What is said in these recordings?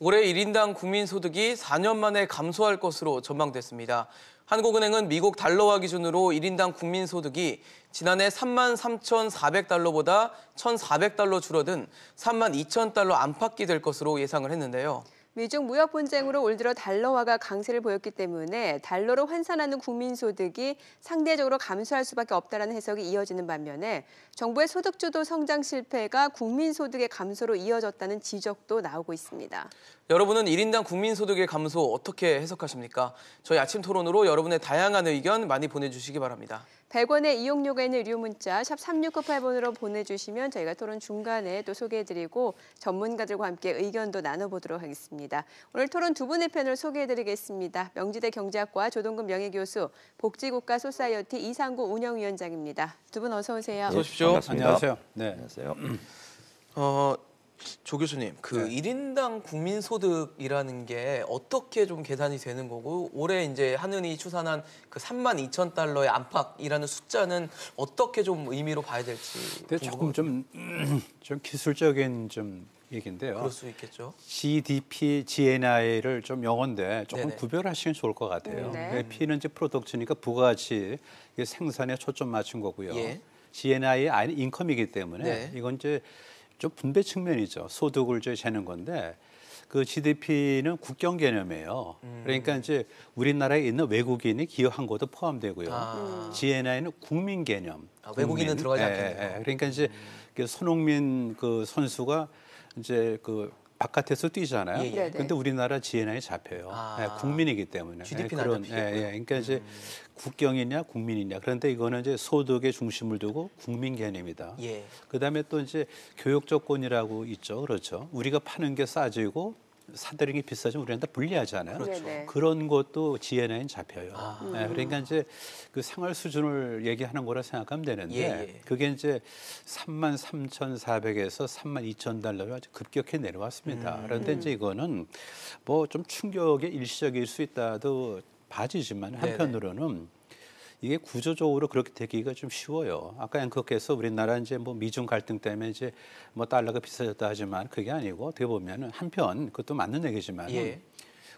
올해 1인당 국민소득이 4년 만에 감소할 것으로 전망됐습니다. 한국은행은 미국 달러화 기준으로 1인당 국민소득이 지난해 33,400달러보다 1,400달러 줄어든 32,000달러 안팎이 될 것으로 예상을 했는데요. 미중 무역 분쟁으로 올 들어 달러화가 강세를 보였기 때문에 달러로 환산하는 국민소득이 상대적으로 감소할 수밖에 없다는 해석이 이어지는 반면에 정부의 소득주도 성장 실패가 국민소득의 감소로 이어졌다는 지적도 나오고 있습니다. 여러분은 1인당 국민소득의 감소 어떻게 해석하십니까? 저희 아침 토론으로 여러분의 다양한 의견 많이 보내주시기 바랍니다. 100원의 이용료가 있는 유료 문자 샵 3698번으로 보내주시면 저희가 토론 중간에 또 소개해드리고 전문가들과 함께 의견도 나눠보도록 하겠습니다. 오늘 토론 두 분의 패널 소개해드리겠습니다. 명지대 경제학과 조동근 명예교수, 복지국가 소사이어티 이상구 운영위원장입니다. 두 분 어서 오세요. 어서 오십시오. 반갑습니다. 안녕하세요. 네. 안녕하세요. 조 교수님, 1인당 국민소득이라는 게 어떻게 좀 계산이 되는 거고 올해 이제 한은이 추산한 그 32,000달러의 안팎이라는 숫자는 어떻게 좀 의미로 봐야 될지 조금 좀 기술적인 좀 얘기인데요. 그럴 수 있겠죠. GDP, GNI를 좀 영어인데 조금 네네. 구별하시면 좋을 것 같아요. 네. P는 이제 프로덕트니까 부가가치, 이게 생산에 초점 맞춘 거고요. 예. GNI의 I는 인컴이기 때문에 네. 이건 이제 좀 분배 측면이죠. 소득을 이제 재는 건데 그 GDP는 국경 개념이에요. 그러니까 이제 우리나라에 있는 외국인이 기여한 것도 포함되고요. GNI는 국민 개념. 외국인은 들어가지 않겠네요. 예. 그러니까 이제 손흥민 그 선수가 이제 그 바깥에서 뛰잖아요. 예, 예. 근데 우리나라 GNI 잡혀요. 국민이기 때문에. GDP는 안 잡히겠고요. 그러니까 이제 국경이냐 국민이냐. 그런데 이거는 이제 소득에 중심을 두고 국민 개념이다. 예. 그다음에 또 이제 교육 조건이라고 있죠. 그렇죠. 우리가 파는 게 싸지고 사들이는 게 비싸지면 우리한테 불리하잖아요. 그렇죠. 그런 것도 GNI는 잡혀요. 그러니까 이제 그 생활 수준을 얘기하는 거라 생각하면 되는데 예. 그게 이제 33,400에서 32,000달러로 아주 급격히 내려왔습니다. 그런데 이제 이거는 뭐 좀 충격의 일시적일 수 있다도 봐지지만 한편으로는 이게 구조적으로 그렇게 되기가 좀 쉬워요. 아까 앵커께서 우리나라 이제 뭐 미중 갈등 때문에 이제 뭐 달러가 비싸졌다 하지만 그게 아니고 어떻게 보면은 한편 그것도 맞는 얘기지만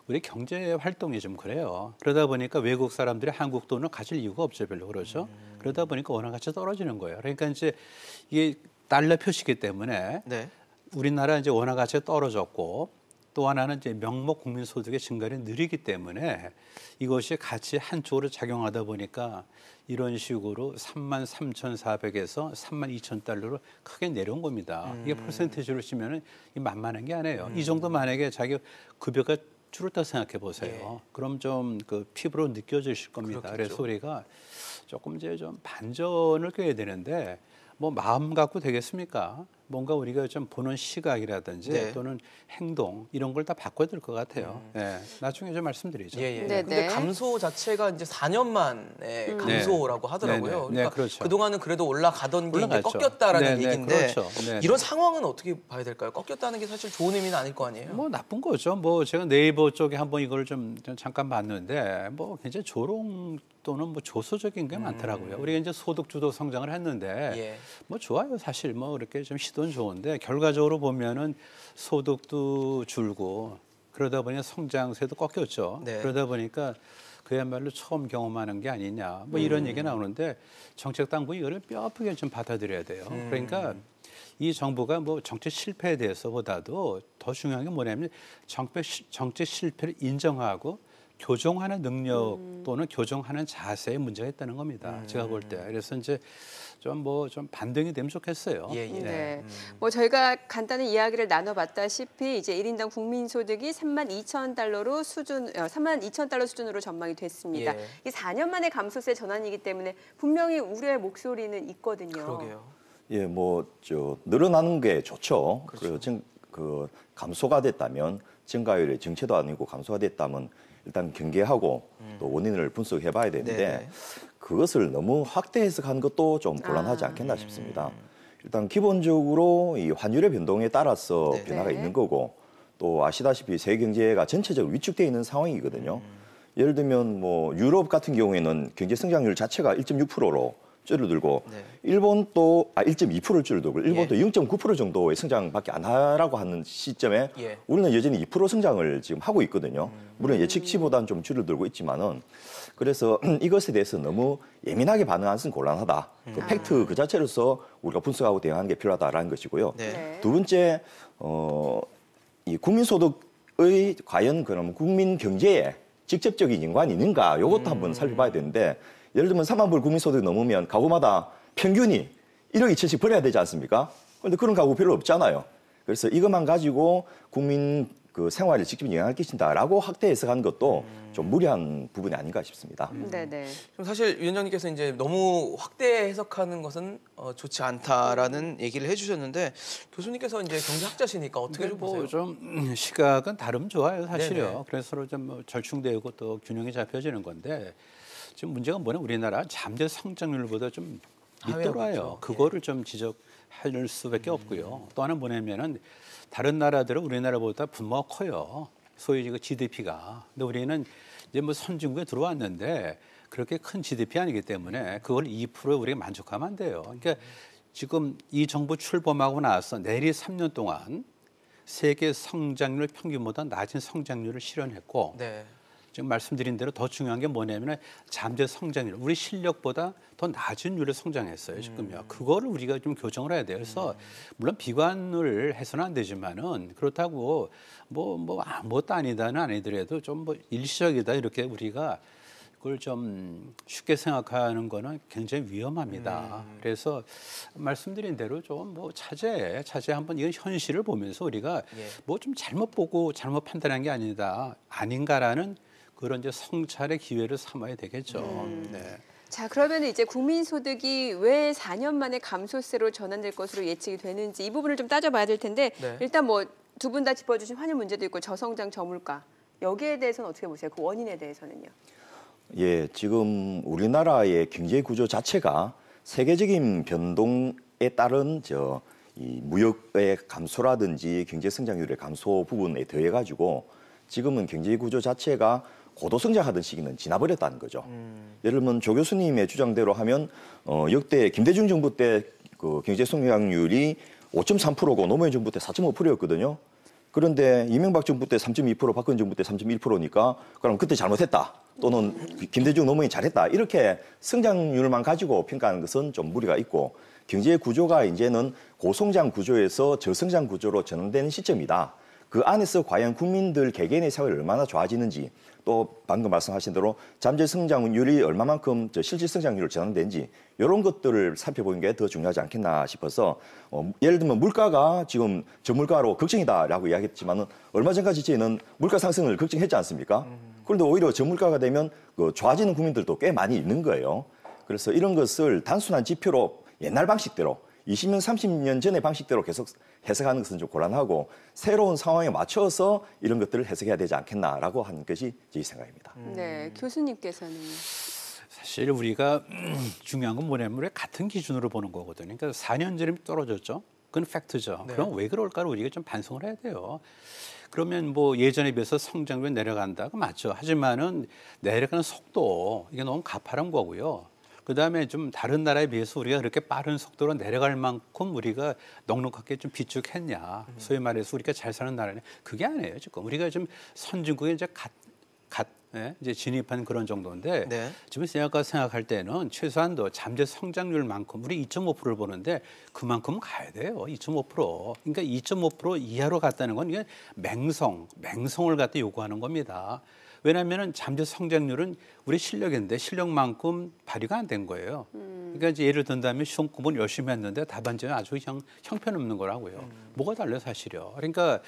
우리 경제 활동이 좀 그래요. 그러다 보니까 외국 사람들이 한국 돈을 가질 이유가 없죠, 별로 그러죠. 그러다 보니까 원화 가치가 떨어지는 거예요. 그러니까 이제 이게 달러 표시기 때문에 우리나라 이제 원화 가치가 떨어졌고. 또 하나는 이제 명목 국민소득의 증가를 느리기 때문에 이것이 같이 한쪽으로 작용하다 보니까 이런 식으로 33,400에서 32,000달러로 크게 내려온 겁니다. 이게 퍼센티지로 치면은 만만한 게 아니에요. 이 정도 만약에 자기 급여가 줄었다 생각해 보세요. 그럼 좀 그 피부로 느껴지실 겁니다. 그렇겠죠. 그래서 우리가 조금 이제 좀 반전을 꾀야 되는데 뭐 마음 갖고 되겠습니까? 뭔가 우리가 좀 보는 시각이라든지 또는 행동 이런 걸 다 바꿔야 될 것 같아요. 나중에 좀 말씀드리죠. 근데 감소 자체가 이제 4년 만에 감소라고 하더라고요. 그러니까 그렇죠. 그동안은 그래도 올라가던 게 이제 꺾였다라는 얘기인데 그렇죠. 이런 상황은 어떻게 봐야 될까요? 꺾였다는 게 사실 좋은 의미는 아닐 거 아니에요? 뭐 나쁜 거죠. 뭐 제가 네이버 쪽에 한번 이걸 좀 잠깐 봤는데 뭐 굉장히 조롱 또는 뭐 조소적인 게 많더라고요. 우리가 이제 소득 주도 성장을 했는데 뭐 좋아요. 사실 뭐 그렇게 좀 시도는 좋은데 결과적으로 보면은 소득도 줄고 그러다 보니 성장세도 꺾였죠. 그러다 보니까 그야말로 처음 경험하는 게 아니냐. 뭐 이런 얘기가 나오는데 정책 당국이 이거를 뼈아프게 좀 받아들여야 돼요. 그러니까 이 정부가 뭐 정책 실패에 대해서보다도 더 중요한 게 뭐냐면 정책 실패를 인정하고 교정하는 능력 또는 교정하는 자세에 문제가 있다는 겁니다. 제가 볼 때. 그래서 이제 좀 반등이 되면 좋겠어요. 뭐 저희가 간단히 이야기를 나눠봤다시피 이제 1인당 국민소득이 32,000달러 수준으로 전망이 됐습니다. 이 4년 만의 감소세 전환이기 때문에 분명히 우려의 목소리는 있거든요. 그러게요. 뭐 늘어나는 게 좋죠. 그리고 그 감소가 됐다면 증가율이 정체도 아니고 감소가 됐다면 일단 경계하고 또 원인을 분석해봐야 되는데 그것을 너무 확대 해석하는 것도 좀 곤란하지 않겠나 싶습니다. 일단 기본적으로 이 환율의 변동에 따라서 변화가 있는 거고 또 아시다시피 세계 경제가 전체적으로 위축되어 있는 상황이거든요. 예를 들면 뭐 유럽 같은 경우에는 경제 성장률 자체가 1.6%로 줄어들고 네. 일본도 1.2%를 줄어들고 일본도 예. 0.9% 정도의 성장밖에 안 하라고 하는 시점에 예. 우리는 여전히 2% 성장을 지금 하고 있거든요. 물론 예측치보다는 좀 줄어들고 있지만은 그래서 이것에 대해서 너무 예민하게 반응하는 것은 곤란하다. 그 팩트 그 자체로서 우리가 분석하고 대응하는 게 필요하다라는 것이고요. 네. 네. 두 번째 이 국민소득의 과연 그럼 국민 경제에 직접적인 연관이 있는가 이것도 한번 살펴봐야 되는데 예를 들면 3만 불 국민소득이 넘으면 가구마다 평균이 1억 2천씩 벌어야 되지 않습니까? 그런데 그런 가구 별로 없잖아요. 그래서 이것만 가지고 국민 그 생활에 직접 영향을 끼친다라고 확대 해석하는 것도 좀 무리한 부분이 아닌가 싶습니다. 네네. 좀 사실 위원장님께서 이제 너무 확대 해석하는 것은 좋지 않다라는 얘기를 해주셨는데 교수님께서 이제 경제학자시니까 어떻게 좀 보세요? 좀 시각은 다르면 좋아요, 사실요. 네네. 그래서 서로 좀 절충되고 또 균형이 잡혀지는 건데 지금 문제가 뭐냐 우리나라 잠재 성장률보다 좀 밑돌아요. 그렇죠. 그거를 좀 지적할 수밖에 없고요. 또 하나 뭐냐면은 다른 나라들은 우리나라보다 분모가 커요. 소위 그 GDP가. 근데 우리는 이제 뭐 선진국에 들어왔는데 그렇게 큰 GDP 아니기 때문에 그걸 2%에 우리가 만족하면 안 돼요. 그러니까 지금 이 정부 출범하고 나서 내리 3년 동안 세계 성장률 평균보다 낮은 성장률을 실현했고 네. 지금 말씀드린 대로 더 중요한 게 뭐냐면 잠재 성장률, 우리 실력보다 더 낮은 율로 성장했어요 지금요. 그거를 우리가 좀 교정을 해야 돼요. 그래서 물론 비관을 해서는 안 되지만은 그렇다고 뭐 아무것도 아니다는 아니더라도 좀 뭐 일시적이다 이렇게 우리가 그걸 좀 쉽게 생각하는 거는 굉장히 위험합니다. 그래서 말씀드린 대로 좀 뭐 차제에 한번 이건 현실을 보면서 우리가 예. 뭐 좀 잘못 보고 잘못 판단한 게 아닌가라는 그런 이제 성찰의 기회를 삼아야 되겠죠. 네. 자, 그러면 이제 국민소득이 왜 4년 만에 감소세로 전환될 것으로 예측이 되는지 이 부분을 좀 따져봐야 될 텐데 네. 일단 뭐 두 분 다 짚어주신 환율 문제도 있고 저성장 저물가 여기에 대해서는 어떻게 보세요? 그 원인에 대해서는요? 예, 지금 우리나라의 경제 구조 자체가 세계적인 변동에 따른 이 무역의 감소라든지 경제 성장률의 감소 부분에 더해 가지고 지금은 경제 구조 자체가 고도 성장하던 시기는 지나버렸다는 거죠. 예를 들면 조 교수님의 주장대로 하면 역대 김대중 정부 때 그 경제 성장률이 5.3%고 노무현 정부 때 4.5%였거든요. 그런데 이명박 정부 때 3.2%, 박근혜 정부 때 3.1%니까 그럼 그때 잘못했다. 또는 김대중 노무현이 잘했다. 이렇게 성장률만 가지고 평가하는 것은 좀 무리가 있고 경제 구조가 이제는 고성장 구조에서 저성장 구조로 전환되는 시점이다. 그 안에서 과연 국민들 개개인의 생활이 얼마나 좋아지는지 또 방금 말씀하신 대로 잠재 성장률이 얼마만큼 실질 성장률을 전환되는지 이런 것들을 살펴보는 게 더 중요하지 않겠나 싶어서 예를 들면 물가가 지금 저물가로 걱정이다라고 이야기했지만은 얼마 전까지 저희는 물가 상승을 걱정했지 않습니까? 그런데 오히려 저물가가 되면 그 좋아지는 국민들도 꽤 많이 있는 거예요. 그래서 이런 것을 단순한 지표로 옛날 방식대로 20년, 30년 전의 방식대로 계속 해석하는 것은 좀 곤란하고 새로운 상황에 맞춰서 이런 것들을 해석해야 되지 않겠나라고 하는 것이 제 생각입니다. 네, 교수님께서는 사실 우리가 중요한 건 뭐냐면 우리가 같은 기준으로 보는 거거든요. 그러니까 4년 전에 떨어졌죠. 그건 팩트죠. 네. 그럼 왜 그럴까를 우리가 좀 반성을 해야 돼요. 그러면 뭐 예전에 비해서 성장률이 내려간다. 그 맞죠. 하지만은 내려가는 속도 이게 너무 가파른 거고요. 그다음에 좀 다른 나라에 비해서 우리가 그렇게 빠른 속도로 내려갈 만큼 우리가 넉넉하게 좀 비축했냐. 소위 말해서 우리가 잘 사는 나라는 그게 아니에요. 지금 우리가 지금 선진국에 이제 이제 진입한 그런 정도인데 네. 지금 제가 생각할 때는 최소한도 잠재 성장률만큼 우리 2.5%를 보는데 그만큼 가야 돼요. 2.5%. 그러니까 2.5% 이하로 갔다는 건 이게 맹성을 갖다 요구하는 겁니다. 왜냐하면 잠재 성장률은 우리 실력인데 실력만큼 발휘가 안 된 거예요. 그러니까 이제 예를 든다면 시험 공부는 열심히 했는데 답안지는 아주 형편없는 거라고요. 뭐가 달라요 사실요. 그러니까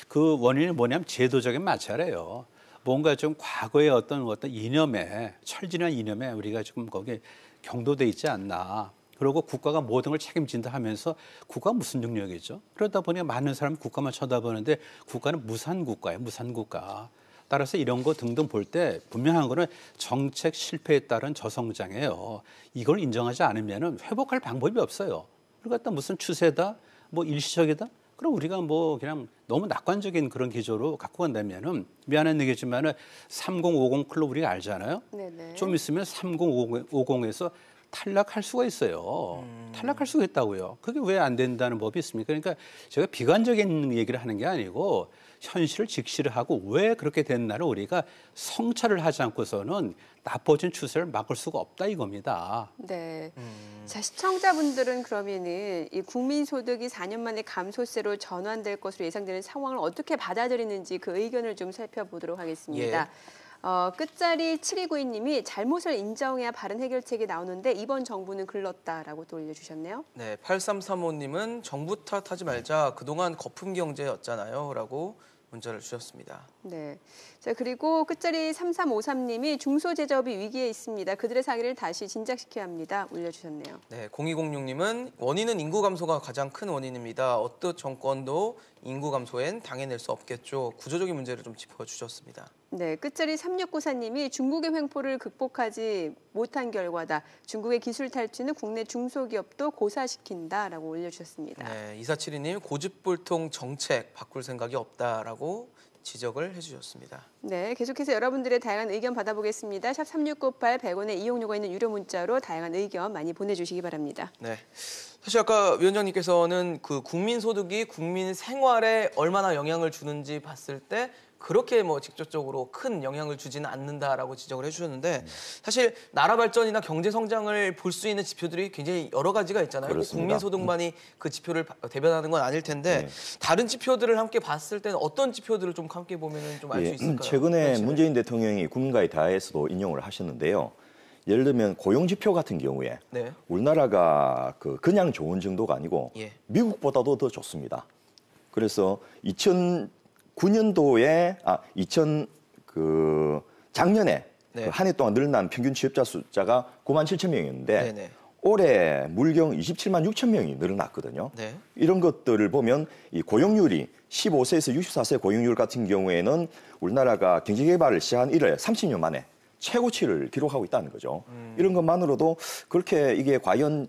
그 원인이 뭐냐면 제도적인 마찰이에요. 뭔가 좀 과거의 어떤 이념에 철진한 이념에 우리가 지금 거기에 경도돼 있지 않나. 그리고 국가가 모든 걸 책임진다 하면서 국가가 무슨 능력이죠? 그러다 보니 많은 사람이 국가만 쳐다보는데 국가는 무산국가예요. 무산국가. 따라서 이런 거 등등 볼 때 분명한 거는 정책 실패에 따른 저성장이에요. 이걸 인정하지 않으면 회복할 방법이 없어요. 그걸 갖다 무슨 추세다, 뭐 일시적이다. 그럼 우리가 뭐 그냥 너무 낙관적인 그런 기조로 갖고 간다면은 미안한 얘기지만은 3050 클럽 우리가 알잖아요. 네네. 좀 있으면 3050에서 탈락할 수가 있어요. 탈락할 수가 있다고요. 그게 왜 안 된다는 법이 있습니까? 그러니까 제가 비관적인 얘기를 하는 게 아니고 현실을 직시를 하고 왜 그렇게 됐나를 우리가 성찰을 하지 않고서는 나빠진 추세를 막을 수가 없다 이겁니다. 네. 자, 시청자분들은 그러면은 이 국민소득이 4년 만에 감소세로 전환될 것으로 예상되는 상황을 어떻게 받아들이는지 그 의견을 좀 살펴보도록 하겠습니다. 끝자리 7292님이 잘못을 인정해야 바른 해결책이 나오는데 이번 정부는 글렀다라고 또 올려주셨네요. 네, 8335님은 정부 탓하지 말자. 그동안 거품 경제였잖아요. 라고 문자를 주셨습니다. 네. 자, 그리고 끝자리 3353님이 중소제조업이 위기에 있습니다. 그들의 사기를 다시 진작시켜야 합니다. 올려주셨네요. 네, 0206님은 원인은 인구 감소가 가장 큰 원인입니다. 어떤 정권도 인구 감소엔 당해낼 수 없겠죠. 구조적인 문제를 좀 짚어주셨습니다. 네, 끝자리 3694님이 중국의 횡포를 극복하지 못한 결과다. 중국의 기술 탈취는 국내 중소기업도 고사시킨다라고 올려주셨습니다. 네, 2472님 고집불통 정책 바꿀 생각이 없다라고 지적을 해주셨습니다. 네, 계속해서 여러분들의 다양한 의견 받아보겠습니다. 샵 3698 100원의 이용료가 있는 유료 문자로 다양한 의견 많이 보내주시기 바랍니다. 네, 사실 아까 위원장님께서는 그 국민소득이 국민 생활에 얼마나 영향을 주는지 봤을 때 그렇게 뭐 직접적으로 큰 영향을 주지는 않는다라고 지적을 해주셨는데 사실 나라 발전이나 경제 성장을 볼 수 있는 지표들이 굉장히 여러 가지가 있잖아요. 꼭 국민소득만이 그 지표를 대변하는 건 아닐 텐데 다른 지표들을 함께 봤을 때는 어떤 지표들을 좀 함께 보면 좀 알 수 있을까요? 최근에 문재인 대통령이 국민과의 대화에서도 인용을 하셨는데요. 예를 들면 고용 지표 같은 경우에 우리나라가 그냥 좋은 정도가 아니고 미국보다도 더 좋습니다. 그래서 2009년도에 작년에 한 해 동안 늘어난 평균 취업자 숫자가 9만 7천 명이었는데 올해 물경 27만 6천 명이 늘어났거든요. 이런 것들을 보면 이 고용률이 15세에서 64세 고용률 같은 경우에는 우리나라가 경제개발을 시작한 이래 30년 만에 최고치를 기록하고 있다는 거죠. 이런 것만으로도 그렇게 이게 과연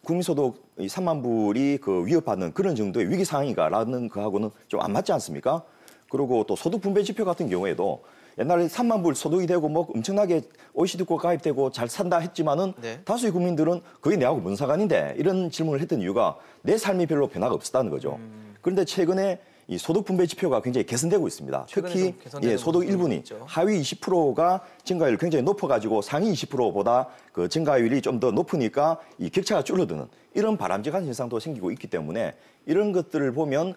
국민소득 3만 불이 위협받는 그런 정도의 위기 상황인가라는 거하고는 좀 안 맞지 않습니까? 그리고 또 소득 분배 지표 같은 경우에도 옛날에 3만 불 소득이 되고 뭐 엄청나게 OECD국 가입되고 잘 산다 했지만은 다수의 국민들은 그게 내하고 뭔 상관인데 이런 질문을 했던 이유가 내 삶이 별로 변화가 없었다는 거죠. 그런데 최근에 이 소득 분배 지표가 굉장히 개선되고 있습니다. 특히 소득 1분위 하위 20%가 증가율이 굉장히 높아가지고 상위 20%보다 그 증가율이 좀 더 높으니까 이 격차가 줄어드는 이런 바람직한 현상도 생기고 있기 때문에 이런 것들을 보면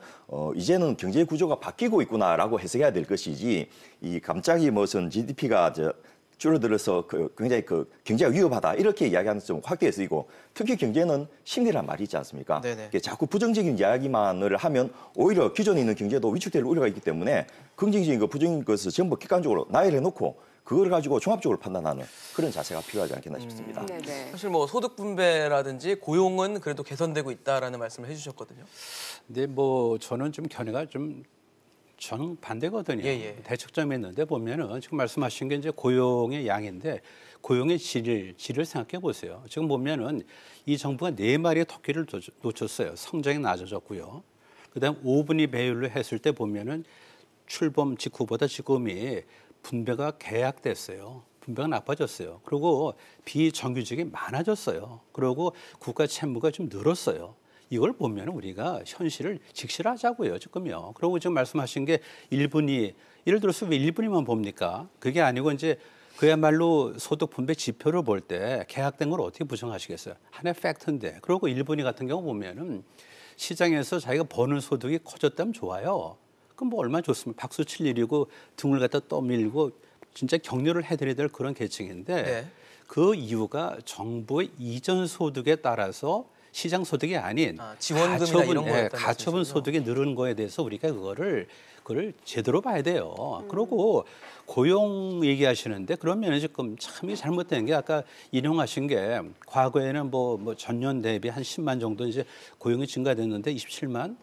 이제는 경제 구조가 바뀌고 있구나라고 해석해야 될 것이지 이 갑자기 무슨 GDP가 줄어들어서 굉장히 경제가 위협하다 이렇게 이야기하는 좀 확대해 쓰이고 특히 경제는 심리란 말이 있지 않습니까? 자꾸 부정적인 이야기만을 하면 오히려 기존에 있는 경제도 위축될 우려가 있기 때문에 긍정적인 거 부정적인 것을 전부 객관적으로 나열해 놓고 그걸 가지고 종합적으로 판단하는 그런 자세가 필요하지 않겠나 싶습니다. 사실 뭐 소득 분배라든지 고용은 그래도 개선되고 있다라는 말씀을 해주셨거든요. 근데 뭐 저는 좀 견해가 저는 반대거든요. 대척점에 있는데 보면은 지금 말씀하신 게 이제 고용의 양인데 고용의 질을 생각해 보세요. 지금 보면은 이 정부가 4마리의 토끼를 놓쳤어요. 성장이 낮아졌고요. 그다음 5분위 배율로 했을 때 보면은 출범 직후보다 지금이 분배가 계약됐어요. 분배가 나빠졌어요. 그리고 비정규직이 많아졌어요. 그리고 국가 채무가 좀 늘었어요. 이걸 보면 우리가 현실을 직시하자고요, 지금요. 그리고 지금 말씀하신 게 1분위, 예를 들어서 왜 1분위만 봅니까? 그게 아니고 이제 그야말로 소득 분배 지표를 볼 때 계약된 걸 어떻게 부정하시겠어요? 하나의 팩트인데. 그리고 1분위 같은 경우 보면은 시장에서 자기가 버는 소득이 커졌다면 좋아요. 그럼 뭐 얼마나 좋습니까? 박수 칠 일이고 등을 갖다 떠밀고 진짜 격려를 해드려야 될 그런 계층인데 그 이유가 정부의 이전 소득에 따라서 시장 소득이 아닌 지원금이나 이런 거에 가처분 소득이 늘은 거에 대해서 우리가 그걸 제대로 봐야 돼요. 그리고 고용 얘기하시는데 그러면 지금 참 잘못된 게 아까 인용하신 게 과거에는 뭐 전년 대비 한 10만 정도 이제 고용이 증가됐는데 27만.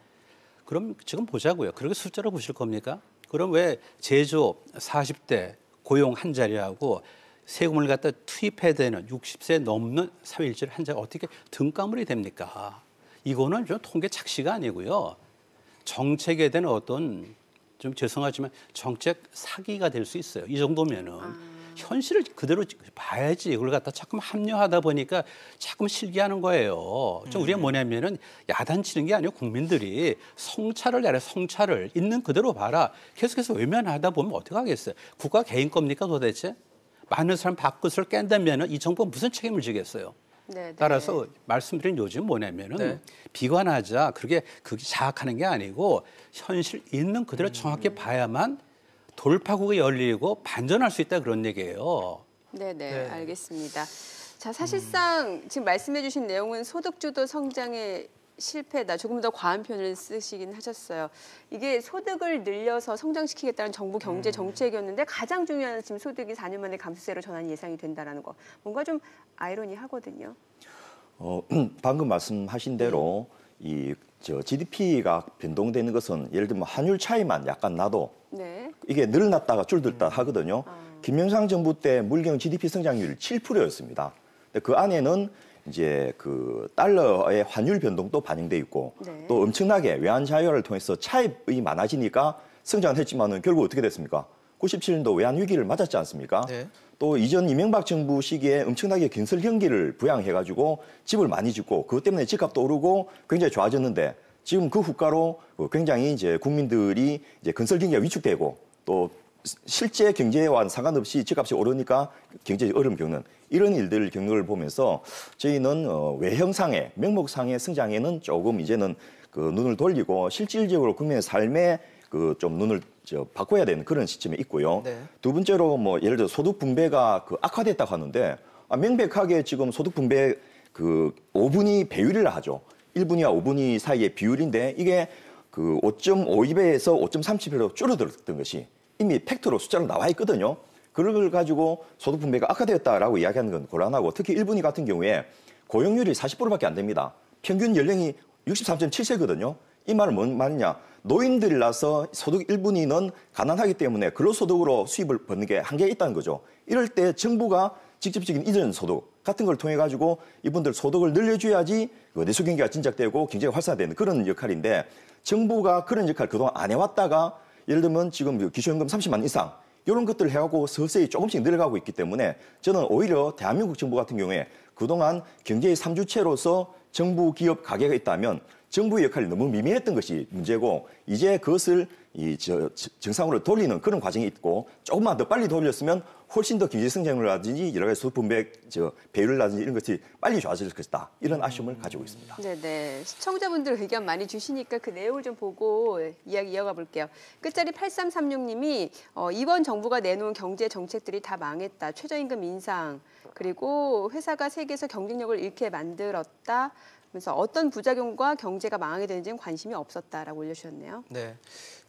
그럼 지금 보자고요. 그렇게 숫자로 보실 겁니까? 그럼 왜 제조업 40대 고용 한 자리하고 세금을 갖다 투입해야 되는 60세 넘는 사회일자리 한 자리 어떻게 등가물이 됩니까? 이거는 좀 통계 착시가 아니고요. 정책에 대한 어떤 좀 죄송하지만 정책 사기가 될 수 있어요. 이 정도면은. 현실을 그대로 봐야지. 이걸 갖다 자꾸 합리화하다 보니까 자꾸 실기하는 거예요. 좀 우리가 뭐냐면은 야단치는 게 아니고 국민들이 성찰을 해라. 성찰을 있는 그대로 봐라. 계속해서 외면하다 보면 어떻게 하겠어요? 국가 개인 겁니까 도대체? 많은 사람 밥그릇을 깬다면 이 정부가 무슨 책임을 지겠어요? 네, 따라서 말씀드린 요즘 뭐냐면은 네. 비관하자. 그게 자학하는 게 아니고 현실 있는 그대로 정확히 봐야만 돌파구가 열리고 반전할 수 있다 그런 얘기예요. 네, 네. 알겠습니다. 자, 사실상 지금 말씀해주신 내용은 소득주도 성장의 실패다. 조금 더 과한 표현을 쓰시긴 하셨어요. 이게 소득을 늘려서 성장시키겠다는 정부 경제 정책이었는데 가장 중요한 지금 소득이 4년 만에 감소세로 전환이 예상이 된다는 거. 뭔가 좀 아이러니하거든요. 방금 말씀하신 대로 GDP가 변동되는 것은 예를 들면 환율 차이만 약간 나도 네. 이게 늘어났다가 줄었다 하거든요. 김영삼 정부 때 물경 GDP 성장률 7%였습니다. 그 안에는 이제 그 달러의 환율 변동도 반영돼 있고 네. 또 엄청나게 외환 자유화를 통해서 차입이 많아지니까 성장을 했지만은 결국 어떻게 됐습니까? 97년도 외환 위기를 맞았지 않습니까? 네. 또 이전 이명박 정부 시기에 엄청나게 건설 경기를 부양해가지고 집을 많이 짓고 그것 때문에 집값도 오르고 굉장히 좋아졌는데 지금 그 후가로 굉장히 이제 국민들이 이제 건설 경기가 위축되고 또 실제 경제와는 상관없이 집값이 오르니까 경제적 어려움 겪는 이런 일들 겪는 보면서 저희는 외형상의 명목상의 성장에는 조금 이제는 그 눈을 돌리고 실질적으로 국민의 삶에 그 좀 눈을 바꿔야 되는 그런 시점에 있고요. 네. 두 번째로 뭐 예를 들어 소득 분배가 그 악화됐다고 하는데 명백하게 지금 소득 분배 그 5분위 배율이라 하죠. 1분위와 5분위 사이의 비율인데 이게 그 5.52배에서 5.37배로 줄어들었던 것이 이미 팩트로 숫자로 나와 있거든요. 그걸 가지고 소득 분배가 악화되었다라고 이야기하는 건 곤란하고 특히 1분위 같은 경우에 고용률이 40%밖에 안 됩니다. 평균 연령이 63.7세거든요. 이 말은 뭔 말이냐? 노인들이라서 소득 1분위는 가난하기 때문에 근로소득으로 수입을 받는 게 한계가 있다는 거죠. 이럴 때 정부가 직접적인 이전 소득 같은 걸 통해 가지고 이분들 소득을 늘려줘야지 내수 경기가 진작되고 경제가 활성화되는 그런 역할인데 정부가 그런 역할을 그동안 안 해왔다가 예를 들면 지금 기초연금 30만 이상 이런 것들을 해가고 서서히 조금씩 늘어가고 있기 때문에 저는 오히려 대한민국 정부 같은 경우에 그동안 경제의 3주체로서 정부, 기업, 가게가 있다면 정부의 역할이 너무 미미했던 것이 문제고 이제 그것을 정상으로 돌리는 그런 과정이 있고 조금만 더 빨리 돌렸으면 훨씬 더 경제 성장률이라든지 여러 가지 소득 분배 배율이라든지 이런 것이 빨리 좋아질 것이다. 이런 아쉬움을 가지고 있습니다. 네네. 시청자분들 의견 많이 주시니까 그 내용을 좀 보고 이야기 이어가 볼게요. 끝자리 8336님이 이번 정부가 내놓은 경제 정책들이 다 망했다. 최저임금 인상 그리고 회사가 세계에서 경쟁력을 잃게 만들었다. 그래서 어떤 부작용과 경제가 망하게 되는지는 관심이 없었다라고 올려주셨네요. 네.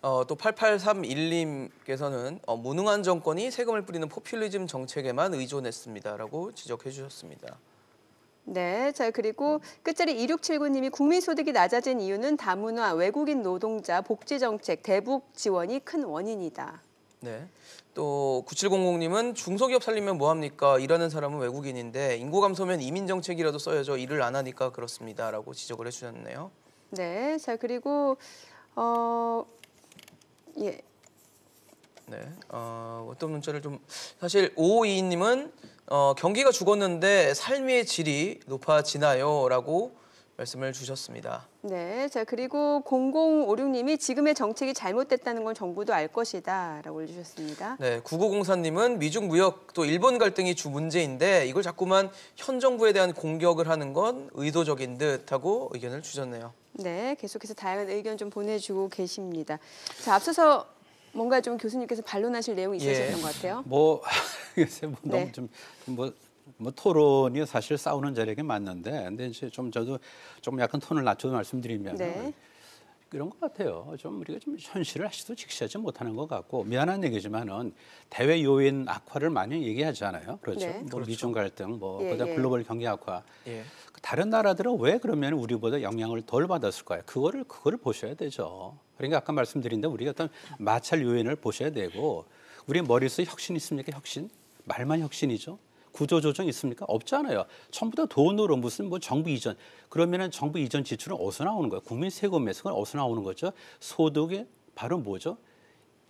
또 8831님께서는 무능한 정권이 세금을 뿌리는 포퓰리즘 정책에만 의존했습니다라고 지적해 주셨습니다. 네, 자 그리고 끝자리 2679님이 국민소득이 낮아진 이유는 다문화, 외국인 노동자, 복지정책, 대북 지원이 큰 원인이다. 네. 또 9700님은 중소기업 살리면 뭐합니까? 일하는 사람은 외국인인데 인구 감소면 이민 정책이라도 써야죠. 일을 안 하니까 그렇습니다라고 지적을 해주셨네요. 네, 자 그리고 예. 네. 어떤 문자를 좀 사실 5522님은 경기가 죽었는데 삶의 질이 높아지나요?라고 말씀을 주셨습니다. 네, 자 그리고 0056님이 지금의 정책이 잘못됐다는 건 정부도 알 것이다라고 올려주셨습니다. 네, 9904님은 미중 무역 또 일본 갈등이 주 문제인데 이걸 자꾸만 현 정부에 대한 공격을 하는 건 의도적인 듯하고 의견을 주셨네요. 네, 계속해서 다양한 의견 좀 보내주고 계십니다. 자, 앞서서 뭔가 좀 교수님께서 반론하실 내용이 있으셨던 것 같아요. 너무 뭐 토론이 사실 싸우는 자리가 맞는데, 근데 이제 저도 좀 약간 톤을 낮춰서 말씀드리면 네. 이런 것 같아요. 우리가 좀 현실을 아직도 직시하지 못하는 것 같고 미안한 얘기지만은 대외 요인 악화를 많이 얘기하잖아요. 그렇죠. 네. 뭐 미중 갈등, 예, 그다음 예. 글로벌 경기 악화. 예. 다른 나라들은 왜 그러면 우리보다 영향을 덜 받았을까요? 그거를 보셔야 되죠. 그러니까 아까 말씀드린 대로 우리가 어떤 마찰 요인을 보셔야 되고 우리 머릿속에 혁신 있습니까? 혁신? 말만 혁신이죠. 구조조정 있습니까? 없잖아요. 전부 다 돈으로 무슨 정부 이전. 그러면은 정부 이전 지출은 어디서 나오는 거예요? 국민 세금에서 그건 어디서 나오는 거죠? 소득이 바로 뭐죠?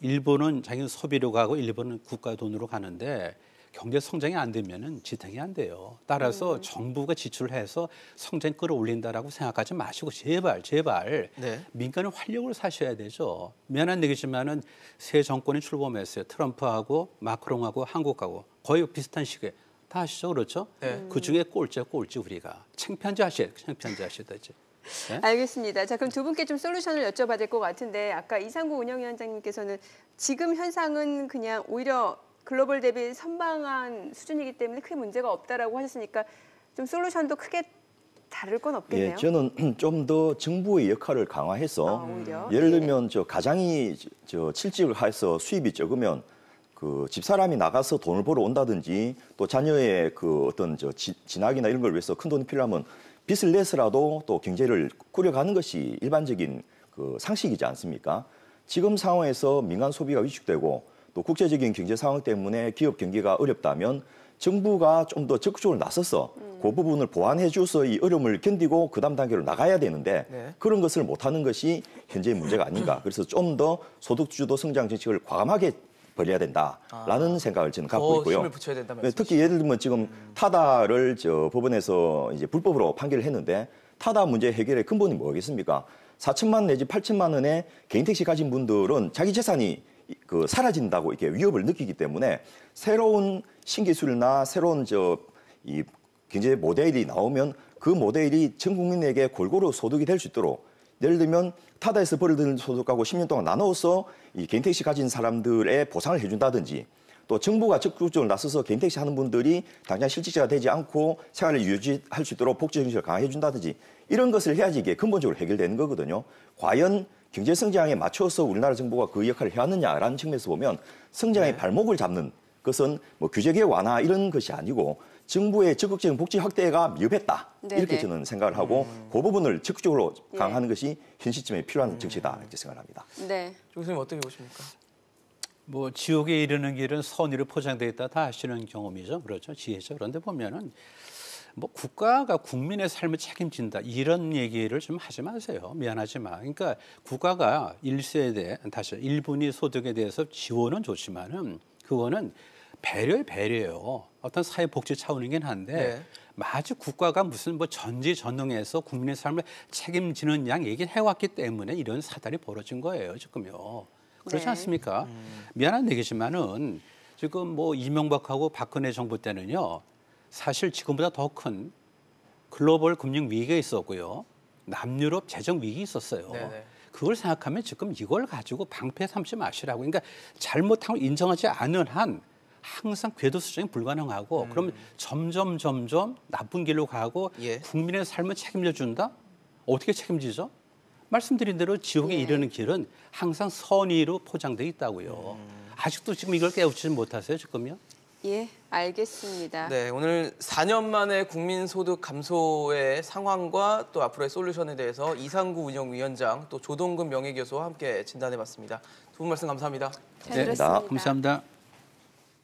일본은 자기 소비로 가고 일본은 국가 돈으로 가는데 경제 성장이 안 되면은 지탱이 안 돼요. 따라서 정부가 지출해서 성장 끌어올린다라고 생각하지 마시고 제발 네. 민간의 활력을 사셔야 되죠. 미안한 얘기지만은 새 정권이 출범했어요. 트럼프하고 마크롱하고 한국하고 거의 비슷한 시기에 다 아시죠, 그렇죠? 네. 그 중에 꼴찌 우리가 창피한지 아시다지. 네? 알겠습니다. 자, 그럼 두 분께 좀 솔루션을 여쭤봐야 될 것 같은데 아까 이상구 운영위원장님께서는 지금 현상은 그냥 오히려 글로벌 대비 선방한 수준이기 때문에 크게 문제가 없다라고 하셨으니까 좀 솔루션도 크게 다를 건 없겠네요. 예, 저는 좀 더 정부의 역할을 강화해서 오히려. 예를 들면 가장이 실직을 해서 수입이 적으면 그 집사람이 나가서 돈을 벌어 온다든지 또 자녀의 그 어떤 진학이나 이런 걸 위해서 큰 돈이 필요하면 빚을 내서라도 또 경제를 꾸려가는 것이 일반적인 그 상식이지 않습니까? 지금 상황에서 민간 소비가 위축되고 또 국제적인 경제 상황 때문에 기업 경기가 어렵다면 정부가 좀 더 적극적으로 나서서 그 부분을 보완해 줘서 이 어려움을 견디고 그 다음 단계로 나가야 되는데 네. 그런 것을 못하는 것이 현재의 문제가 아닌가. 그래서 좀 더 소득주도 성장 정책을 과감하게 벌여야 된다라는 생각을 저는 갖고 더 있고요. 힘을 붙여야 된다 네, 말씀이시죠? 특히 예를 들면 지금 타다를 법원에서 이제 불법으로 판결을 했는데 타다 문제 해결의 근본이 뭐겠습니까? 4천만 내지 8천만 원의 개인 택시 가진 분들은 자기 재산이 그 사라진다고 이렇게 위협을 느끼기 때문에 새로운 신기술이나 새로운 이 경제 모델이 나오면 그 모델이 전 국민에게 골고루 소득이 될 수 있도록 예를 들면 타다에서 벌어들인 소득하고 10년 동안 나눠서 이 개인 택시 가진 사람들의 보상을 해준다든지 또 정부가 적극적으로 나서서 개인 택시 하는 분들이 당장 실직자가 되지 않고 생활을 유지할 수 있도록 복지 정책을 강화해 준다든지 이런 것을 해야지 이게 근본적으로 해결되는 거거든요. 과연 경제 성장에 맞춰서 우리나라 정부가 그 역할을 해왔느냐라는 측면에서 보면 성장의 발목을 잡는 것은 뭐 규제개혁 완화 이런 것이 아니고 정부의 적극적인 복지 확대가 미흡했다. 이렇게 저는 생각을 하고 그 부분을 적극적으로 강화하는 것이 현 시점에 필요한 정책이다 이렇게 생각합니다. 네. 조 교수님 어떻게 보십니까? 뭐 지옥에 이르는 길은 선의로 포장되어 있다 다 아시는 경험이죠. 그렇죠. 지혜죠. 그런데 보면은 뭐 국가가 국민의 삶을 책임진다 이런 얘기를 좀 하지 마세요. 미안하지만. 그러니까 국가가 1세대 다시 1분위 소득에 대해서 지원은 좋지만은 그거는 배려예요. 어떤 사회복지 차원이긴 한데 네. 마치 국가가 무슨 뭐 전지전능해서 국민의 삶을 책임지는 양 얘기를 해왔기 때문에 이런 사달이 벌어진 거예요. 지금요. 그렇지 네. 않습니까? 미안한 얘기지만은 지금 뭐 이명박하고 박근혜 정부 때는요. 사실 지금보다 더 큰 글로벌 금융 위기가 있었고요. 남유럽 재정 위기 있었어요. 네네. 그걸 생각하면 지금 이걸 가지고 방패 삼지 마시라고. 그러니까 잘못한 걸 인정하지 않는 한 항상 궤도 수정이 불가능하고 그러면 점점 나쁜 길로 가고 예. 국민의 삶을 책임져 준다? 어떻게 책임지죠? 말씀드린 대로 지옥에 이르는 길은 항상 선의로 포장돼 있다고요. 아직도 지금 이걸 깨우치지 못하세요, 지금요? 예, 알겠습니다. 네, 오늘 4년 만에 국민소득 감소의 상황과 또 앞으로의 솔루션에 대해서 이상구 운영위원장 또 조동근 명예교수와 함께 진단해봤습니다. 두 분 말씀 감사합니다. 잘 들었습니다. 감사합니다.